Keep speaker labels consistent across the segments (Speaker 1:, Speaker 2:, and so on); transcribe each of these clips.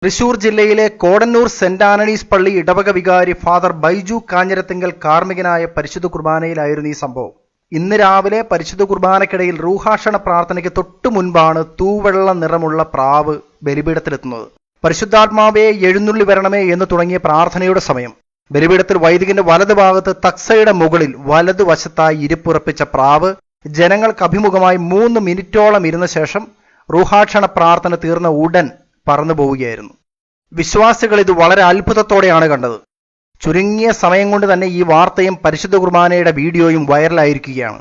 Speaker 1: തൃശൂർ ജില്ലയിലെ Kodannur saint Antony's പള്ളി ഇടവക വികാരി ഫാദർ ബൈജു കാഞ്ഞിരത്തിങ്കൽ കാർമ്മികനായ പരിശുദ്ധ കുർബാനയിലായിരുന്നു ഈ സംഭവം. ഇന്ന് രാവിലെ പരിശുദ്ധ കുർബാനയ്ക്കിടയിൽ റൂഹാഷണ പ്രാർത്ഥനയ്ക്ക് തൊട്ടു മുൻപാണ് തൂവെള്ള നിറമുള്ള പ്രാവ് ബലിപീഠത്തിലെത്തുന്നത്. പരിശുദ്ധാത്മാവേ എഴുന്നള്ളി വരണമേ എന്ന് തുടങ്ങിയ പ്രാർത്ഥനയുടെ സമയം ബലിപീഠത്തിൽ വൈദികന്റെ വലതുഭാഗത്ത് തക്സയുടെ മുകളിൽ വലതുവശത്തായി ഇരിപ്പുറപ്പിച്ച പ്രാവ് ജനങ്ങൾക്ക് അഭിമുഖമായി 3 മിനിറ്റോളം ഇരുന്ന ശേഷം റൂഹാക്ഷണ പ്രാർത്ഥന തീർന്ന ഉടൻ പറന്നു പോവുകയായിരുന്നു. വിശ്വാസികൾ ഇത് വളരെ അത്ഭുതത്തോടെയാണ് കണ്ടത്. ചുരുങ്ങിയ സമയം കൊണ്ട് തന്നെ ഈ വാർത്തയും പരിശുദ്ധ കുർബാനയുടെ വീഡിയോയും വൈറലായിരിക്കുകയാണ്.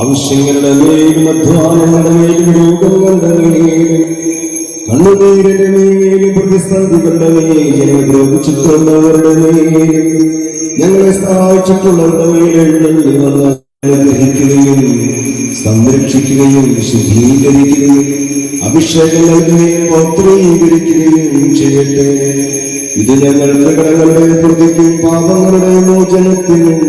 Speaker 2: ആവശ്യങ്ങളുടെ മേലും അധ്വാനങ്ങളുടെ മേലും രോഗങ്ങളുടെ മേലും കണ്ണുനീരിന്റെ മേലും പ്രതിസന്ധികളുടെ മേലും ഞങ്ങൾ ദ്രോഹിച്ചിട്ടുള്ളവരുടെ മേലും ഞങ്ങളെ സഹായിച്ചിട്ടുള്ളവരുടെ മേലെഴുന്നള്ളി വന്ന് അനുഗ്രഹിക്കുകയും സംരക്ഷിക്കുകയും ശുദ്ധീകരിക്കുകയും അഭിഷേകം നൽകുകയും പൗത്രീകരിക്കുകയും ചെയ്യട്ടെ. ഇത് ഞങ്ങളുടെ കടങ്ങളുടെ പ്രതിക്കും പാപങ്ങളുടെ മോചനത്തിനും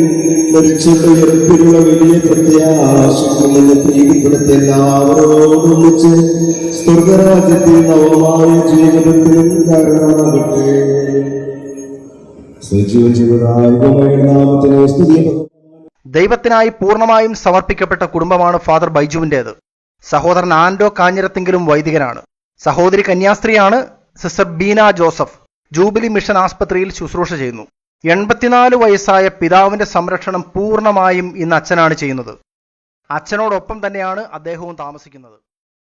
Speaker 2: മരിച്ചവരുടെ ഉയർപ്പിലുള്ള വലിയ പ്രത്യാശിക്കുമെന്ന് പ്രീതിപ്പെടുത്തി എല്ലാവരോടും ഒന്നിച്ച് സ്വർഗരാജ്യത്തിൽ നവമായ ജീവിതത്തിനും കാരണമാകട്ടെ.
Speaker 1: ദൈവത്തിനായി പൂർണ്ണമായും സമർപ്പിക്കപ്പെട്ട കുടുംബമാണ് ഫാദർ ബൈജുവിൻ്റേത്. സഹോദരൻ ആൻഡോ കാഞ്ഞിരത്തിങ്കലും വൈദികനാണ്. സഹോദരി കന്യാസ്ത്രീയാണ് sister Beena Joseph. Jubilee mission ആസ്പത്രിയിൽ ശുശ്രൂഷ ചെയ്യുന്നു. 84 വയസ്സായ പിതാവിന്റെ സംരക്ഷണം പൂർണ്ണമായും ഇന്ന് അച്ഛനാണ് ചെയ്യുന്നത്. അച്ഛനോടൊപ്പം തന്നെയാണ് അദ്ദേഹവും താമസിക്കുന്നത്.